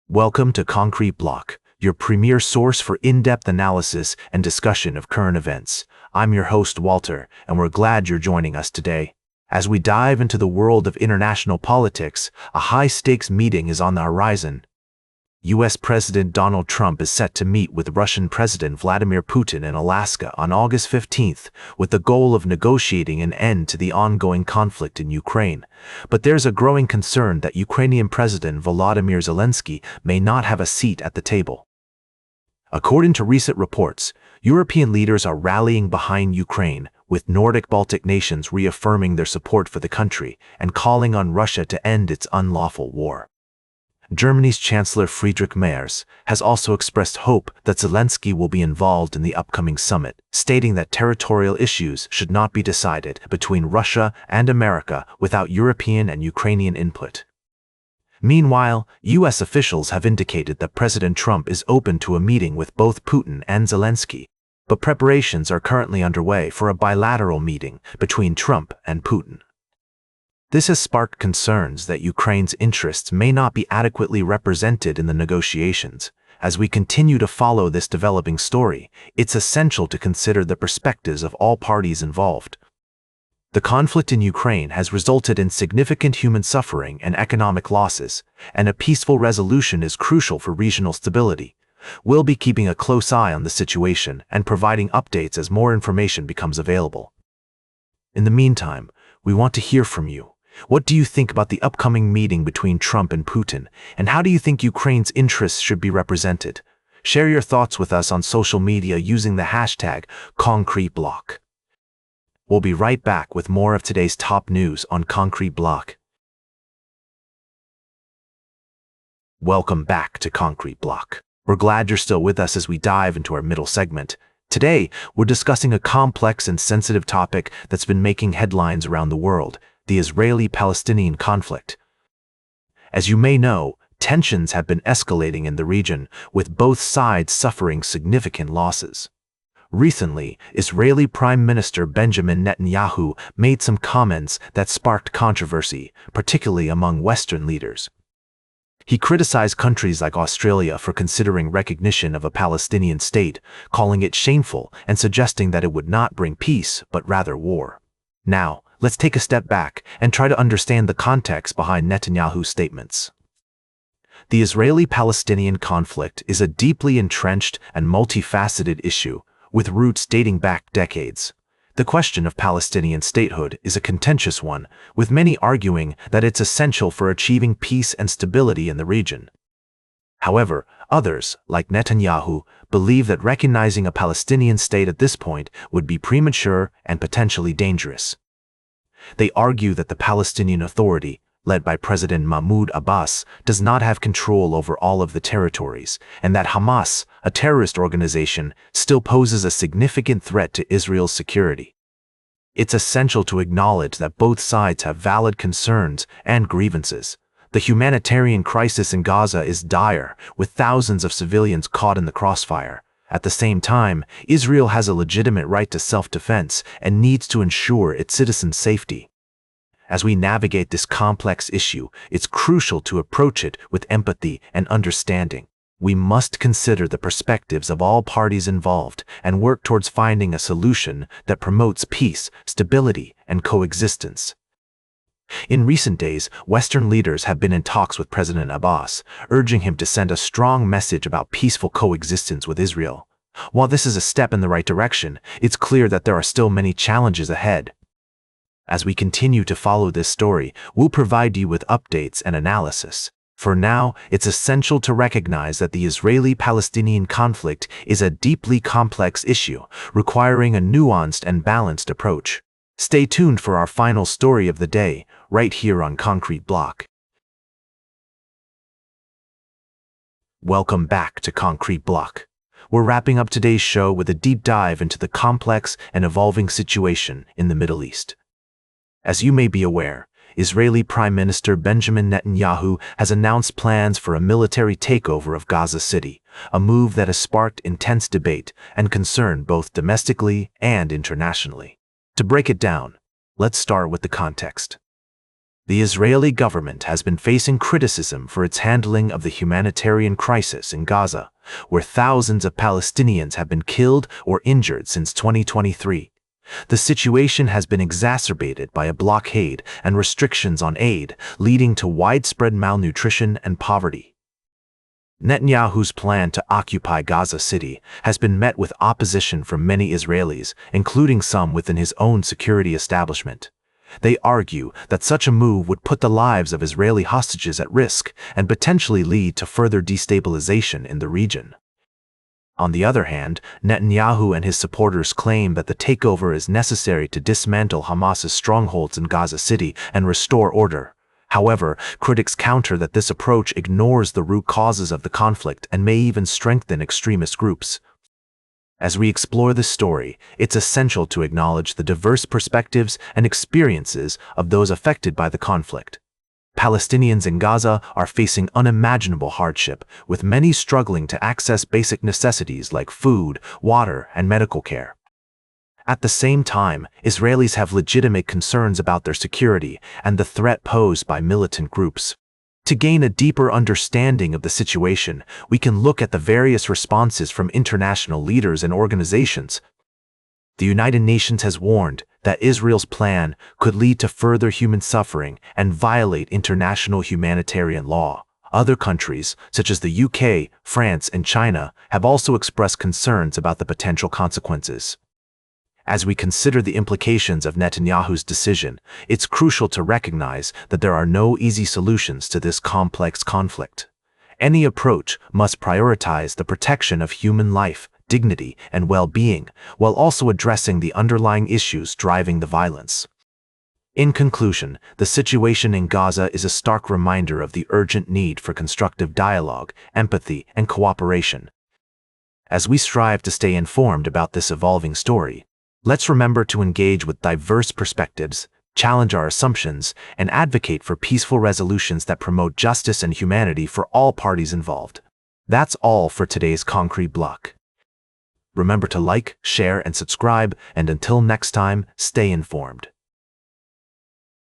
Welcome to Concrete Block, your premier source for in-depth analysis and discussion of current events. I'm your host, Walter, and we're glad you're joining us today. As we dive into the world of international politics, a high-stakes meeting is on the horizon. U.S. President Donald Trump is set to meet with Russian President Vladimir Putin in Alaska on August 15th, with the goal of negotiating an end to the ongoing conflict in Ukraine. But there's a growing concern that Ukrainian President Volodymyr Zelensky may not have a seat at the table. According to recent reports, European leaders are rallying behind Ukraine, with Nordic Baltic nations reaffirming their support for the country and calling on Russia to end its unlawful war. Germany's Chancellor Friedrich Merz has also expressed hope that Zelensky will be involved in the upcoming summit, stating that territorial issues should not be decided between Russia and America without European and Ukrainian input. Meanwhile, U.S. officials have indicated that President Trump is open to a meeting with both Putin and Zelensky, but preparations are currently underway for a bilateral meeting between Trump and Putin. This has sparked concerns that Ukraine's interests may not be adequately represented in the negotiations. As we continue to follow this developing story, it's essential to consider the perspectives of all parties involved. The conflict in Ukraine has resulted in significant human suffering and economic losses, and a peaceful resolution is crucial for regional stability. We'll be keeping a close eye on the situation and providing updates as more information becomes available. In the meantime, we want to hear from you. What do you think about the upcoming meeting between Trump and Putin, and how do you think Ukraine's interests should be represented? Share your thoughts with us on social media using the hashtag #ConcreteBlock. We'll be right back with more of today's top news on Concrete Block. Welcome back to Concrete Block. We're glad you're still with us as we dive into our middle segment. Today, we're discussing a complex and sensitive topic that's been making headlines around the world: the Israeli-Palestinian conflict. As you may know, tensions have been escalating in the region, with both sides suffering significant losses. Recently, Israeli Prime Minister Benjamin Netanyahu made some comments that sparked controversy, particularly among Western leaders. He criticized countries like Australia for considering recognition of a Palestinian state, calling it shameful and suggesting that it would not bring peace, but rather war. Now, let's take a step back and try to understand the context behind Netanyahu's statements. The Israeli-Palestinian conflict is a deeply entrenched and multifaceted issue, with roots dating back decades. The question of Palestinian statehood is a contentious one, with many arguing that it's essential for achieving peace and stability in the region. However, others, like Netanyahu, believe that recognizing a Palestinian state at this point would be premature and potentially dangerous. They argue that the Palestinian Authority, led by President Mahmoud Abbas, does not have control over all of the territories, and that Hamas, a terrorist organization, still poses a significant threat to Israel's security. It's essential to acknowledge that both sides have valid concerns and grievances. The humanitarian crisis in Gaza is dire, with thousands of civilians caught in the crossfire. At the same time, Israel has a legitimate right to self-defense and needs to ensure its citizens' safety. As we navigate this complex issue, it's crucial to approach it with empathy and understanding. We must consider the perspectives of all parties involved and work towards finding a solution that promotes peace, stability, and coexistence. In recent days, Western leaders have been in talks with President Abbas, urging him to send a strong message about peaceful coexistence with Israel. While this is a step in the right direction, it's clear that there are still many challenges ahead. As we continue to follow this story, we'll provide you with updates and analysis. For now, it's essential to recognize that the Israeli-Palestinian conflict is a deeply complex issue, requiring a nuanced and balanced approach. Stay tuned for our final story of the day, right here on Concrete Block. Welcome back to Concrete Block. We're wrapping up today's show with a deep dive into the complex and evolving situation in the Middle East. As you may be aware, Israeli Prime Minister Benjamin Netanyahu has announced plans for a military takeover of Gaza City, a move that has sparked intense debate and concern both domestically and internationally. To break it down, let's start with the context. The Israeli government has been facing criticism for its handling of the humanitarian crisis in Gaza, where thousands of Palestinians have been killed or injured since 2023. The situation has been exacerbated by a blockade and restrictions on aid, leading to widespread malnutrition and poverty. Netanyahu's plan to occupy Gaza City has been met with opposition from many Israelis, including some within his own security establishment. They argue that such a move would put the lives of Israeli hostages at risk and potentially lead to further destabilization in the region. On the other hand, Netanyahu and his supporters claim that the takeover is necessary to dismantle Hamas's strongholds in Gaza City and restore order. However, critics counter that this approach ignores the root causes of the conflict and may even strengthen extremist groups. As we explore this story, it's essential to acknowledge the diverse perspectives and experiences of those affected by the conflict. Palestinians in Gaza are facing unimaginable hardship, with many struggling to access basic necessities like food, water, and medical care. At the same time, Israelis have legitimate concerns about their security and the threat posed by militant groups. To gain a deeper understanding of the situation, we can look at the various responses from international leaders and organizations. The United Nations has warned that Israel's plan could lead to further human suffering and violate international humanitarian law. Other countries, such as the UK, France, and China, have also expressed concerns about the potential consequences. As we consider the implications of Netanyahu's decision, it's crucial to recognize that there are no easy solutions to this complex conflict. Any approach must prioritize the protection of human life, dignity, and well-being, while also addressing the underlying issues driving the violence. In conclusion, the situation in Gaza is a stark reminder of the urgent need for constructive dialogue, empathy, and cooperation. As we strive to stay informed about this evolving story, let's remember to engage with diverse perspectives, challenge our assumptions, and advocate for peaceful resolutions that promote justice and humanity for all parties involved. That's all for today's Concrete Block. Remember to like, share, and subscribe, and until next time, stay informed.